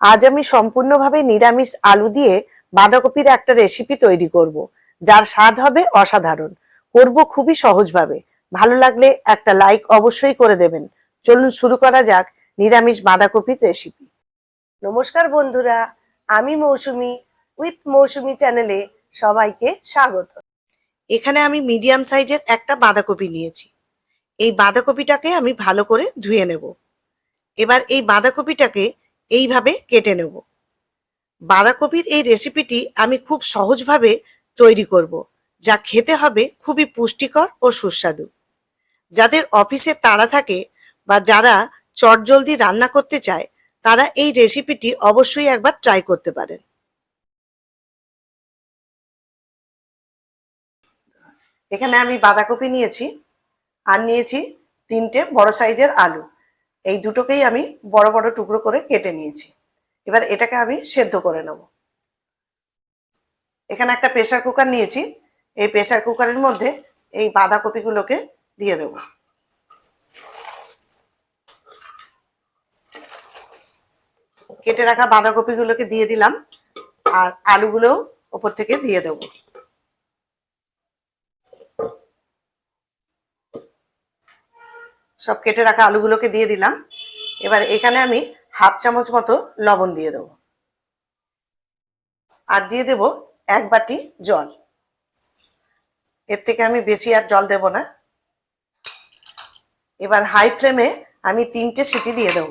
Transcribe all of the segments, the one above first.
আজ আমি সম্পূর্ণভাবে নিরামিষ আলু দিয়ে বাঁধাকপির একটা রেসিপি তৈরি করব, যার স্বাদ হবে অসাধারণ। করব খুবই সহজভাবে। ভালো লাগলে একটা লাইক অবশ্যই করে দেবেন। চলুন শুরু করা যাক নিরামিষ বাঁধাকপির রেসিপি। নমস্কার বন্ধুরা, আমি মৌসুমি উইথ মৌসুমি চ্যানেলে সবাইকে স্বাগত। এখানে আমি মিডিয়াম সাইজের একটা বাঁধাকপি নিয়েছি। এই বাঁধাকপিটাকে আমি ভালো করে ধুয়ে নেব। এবার এই বাঁধাকপিটাকে এইভাবে কেটে নেব। বাঁধাকপির এই রেসিপিটি আমি খুব সহজভাবে তৈরি করব, যা খেতে হবে খুবই পুষ্টিকর ও সুস্বাদু। যাদের অফিসে তাড়া থাকে বা যারা চটজলদি রান্না করতে চায়, তারা এই রেসিপিটি অবশ্যই একবার ট্রাই করতে পারেন। এখানে আমি বাঁধাকপি নিয়েছি আর নিয়েছি 3টে বড় সাইজের আলু। এই দুটোকেই আমি বড় বড় টুকরো করে কেটে নিয়েছি। এবার এটাকে আমি সেদ্ধ করে নেব। এখানে একটা প্রেসার কুকার নিয়েছি। এই প্রেসার কুকারের মধ্যে এই বাঁধাকপিগুলোকে দিয়ে দেব। কেটে রাখা বাঁধাকপিগুলোকে দিয়ে দিলাম আর আলুগুলো ওপর থেকে দিয়ে দেব। সব কেটে রাখা আলুগুলোকে দিয়ে দিলাম। এবার এখানে আমি হাফ চামচ মতো লবণ দিয়ে দেব আর দিয়ে দেব 1 বাটি জল। এর থেকে আমি বেশি আর জল দেব না। এবার হাই ফ্লেমে আমি 3টে সিটি দিয়ে দেব।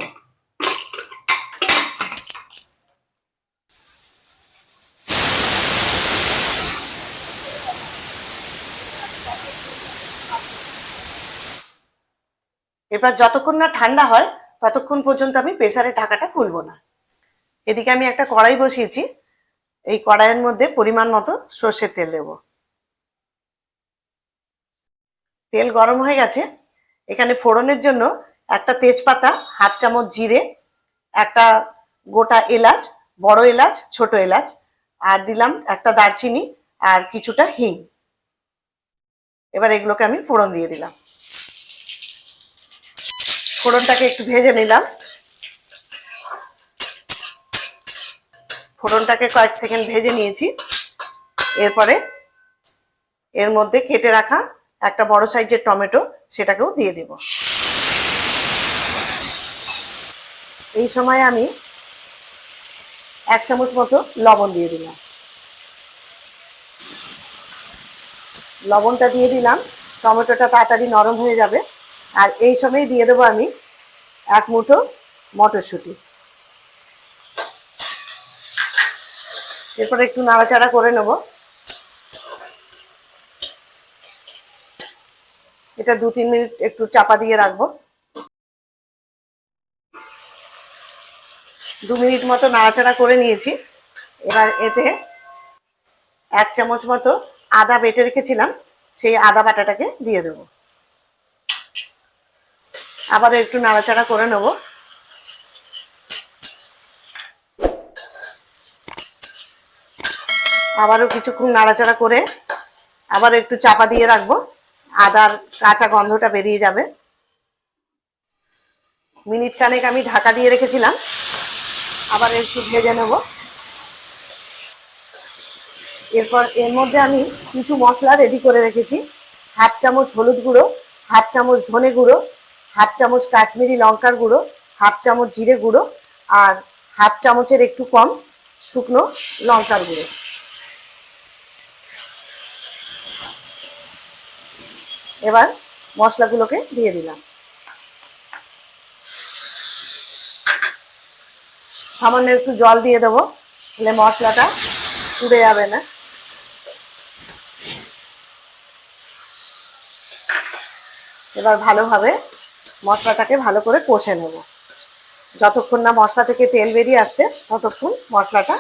এবার যতক্ষণ না ঠান্ডা হয় ততক্ষণ পর্যন্ত আমি প্রেসারের ঢাকাটা খুলবো না। এদিকে আমি একটা কড়াই বসিয়েছি। এই কড়াইয়ের মধ্যে পরিমাণ মতো সর্ষের তেল দেব। তেল গরম হয়ে গেছে। এখানে ফোড়নের জন্য একটা তেজপাতা, হাফ চামচ জিরে, একটা গোটা এলাচ, বড় এলাচ, ছোট এলাচ, আর দিলাম একটা দারচিনি আর কিছুটা হিং। এবার এগুলোকে আমি ফোড়ন দিয়ে দিলাম। ফোড়নটাকে একটু ভেজে নিলাম। ফোড়নটাকে কয়েক সেকেন্ড ভেজে নিয়েছি। এরপরে এর মধ্যে কেটে রাখা একটা বড় সাইজের টমেটো, সেটাকেও দিয়ে দেব। এই সময় আমি 1 চামচ মতো লবণ দিয়ে দিলাম। লবণটা দিয়ে দিলাম, টমেটোটা তাড়াতাড়ি নরম হয়ে যাবে। আর এই সময় দিয়ে দেবো আমি 1 মুঠো মটরশুঁটি। এরপরে একটু নাড়াচাড়া করে নেব। এটা 2-3 মিনিট একটু চাপা দিয়ে রাখবো। 2 মিনিট মতো নাড়াচাড়া করে নিয়েছি। এবার এতে 1 চামচ মতো আদা বেটে রেখেছিলাম, সেই আদা বাটাটাকে দিয়ে দেবো। আবার একটু নাড়াচাড়া করে নেব। আবারও কিছুক্ষণ নাড়াচাড়া করে আবার একটু চাপা দিয়ে রাখবো। আদার কাঁচা গন্ধটা বেরিয়ে যাবে। মিনিট খানেক আমি ঢাকা দিয়ে রেখেছিলাম। আবার একটু ভেজে নেব। এরপর এর মধ্যে আমি কিছু মশলা রেডি করে রেখেছি। হাফ চামচ হলুদ গুঁড়ো, হাফ চামচ ধনে গুঁড়ো, হাফ চামচ কাশ্মীরি লঙ্কার গুঁড়ো, হাফ চামচ জিরে গুঁড়ো আর হাফ চামচের একটু কম শুকনো লঙ্কার গুঁড়ো। এবার মশলাগুলোকে দিয়ে দিলাম। সামান্য একটু জল দিয়ে দেবো, তাহলে মশলাটা পুড়ে যাবে না। এবার ভালোভাবে মশলাটাকে ভালো করে কষে নেব। যতক্ষণ না মশলা থেকে তেল বেরিয়ে আসছে ততক্ষণ মশলাটা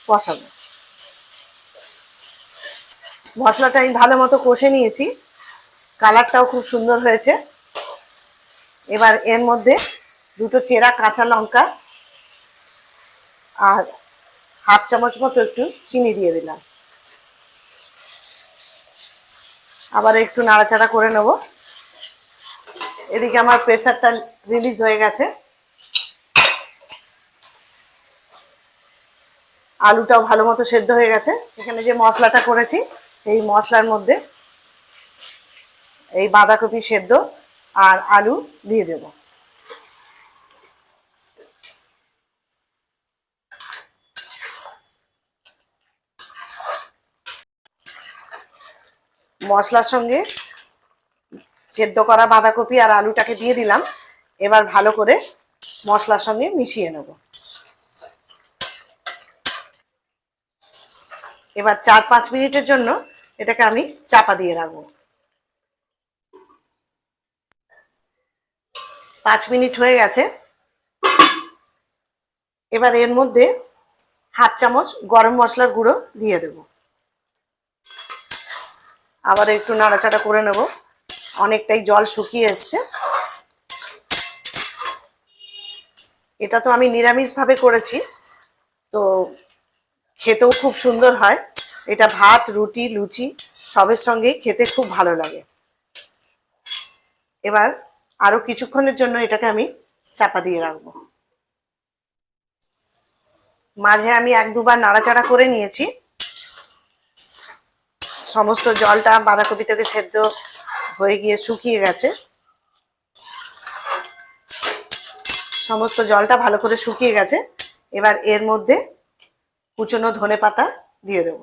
কষাবো। মশলাটা আমি ভালো মতো কষে নিয়েছি। কালারটাও খুব সুন্দর হয়েছে। এবার এর মধ্যে 2টো চেরা কাঁচা লঙ্কা আর হাফ চামচ মতো একটু চিনি দিয়ে দিলাম। আবার একটু নাড়াচাড়া করে নেব। এদিকে আমার প্রেসারটা রিলিজ হয়ে গেছে। আলুটাও ভালো মতো সেদ্ধ হয়ে গেছে। এখানে যে মশলাটা করেছি এই মশলার মধ্যে এই বাঁধাকপি সেদ্ধ আর আলু দিয়ে দেব। মশলার সঙ্গে সেদ্ধ করা বাঁধাকপি আর আলুটাকে দিয়ে দিলাম। এবার ভালো করে মশলার সঙ্গে মিশিয়ে নেব। এবার 4-5 মিনিটের জন্য এটাকে আমি চাপা দিয়ে রাখবো। 5 মিনিট হয়ে গেছে। এবার এর মধ্যে 1/2 চামচ গরম মশলার গুঁড়ো দিয়ে দেব। আবার একটু নাড়াচাড়া করে নেব। অনেকটাই জল শুকিয়ে এসছে। এটা তো আমি নিরামিষভাবে করেছি, তো খেতেও খুব সুন্দর হয়। এটা ভাত, রুটি, লুচি সবের সঙ্গেই খেতে খুব ভালো লাগে। এবার আরো কিছুক্ষণের জন্য এটাকে আমি চাপা দিয়ে রাখবো। মাঝে আমি 1-2 বার নাড়াচাড়া করে নিয়েছি। সমস্ত জলটা বাঁধাকপি থেকে সেদ্ধ হয়ে গিয়ে শুকিয়ে গেছে। সমস্ত জলটা ভালো করে শুকিয়ে গেছে। এবার এর মধ্যে কুচনো ধনেপাতা দিয়ে দেব।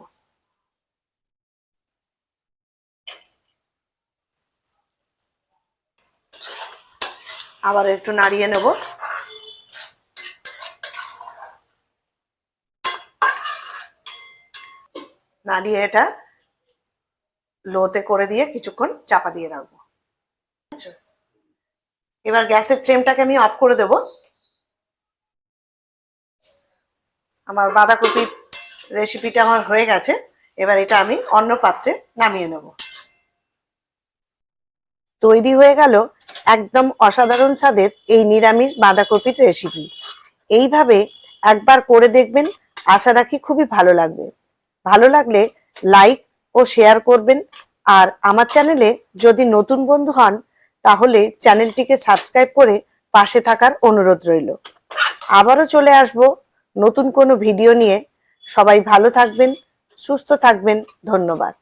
আবার একটু নাড়িয়ে নেব। নাড়িয়ে এটা লোতে করে দিয়ে কিছুক্ষণ চাপা দিয়ে রাখবো। এবার গ্যাসের ফ্লেমটাকে আমি অফ করে দেব। আমার বাঁধাকপির রেসিপিটা আমার হয়ে গেছে। এবার এটা আমি অন্য পাত্রে নামিয়ে নেব। তৈরি হয়ে গেল একদম অসাধারণ স্বাদের এই নিরামিষ বাঁধাকপির রেসিপি। এইভাবে একবার করে দেখবেন, আশা রাখি খুবই ভালো লাগবে। ভালো লাগলে লাইক ও শেয়ার করবেন। আর আমার চ্যানেলে যদি নতুন বন্ধু হন তাহলে চ্যানেলটিকে সাবস্ক্রাইব করে পাশে থাকার অনুরোধ রইল। আবারও চলে আসব নতুন কোনো ভিডিও নিয়ে। সবাই ভালো থাকবেন, সুস্থ থাকবেন। ধন্যবাদ।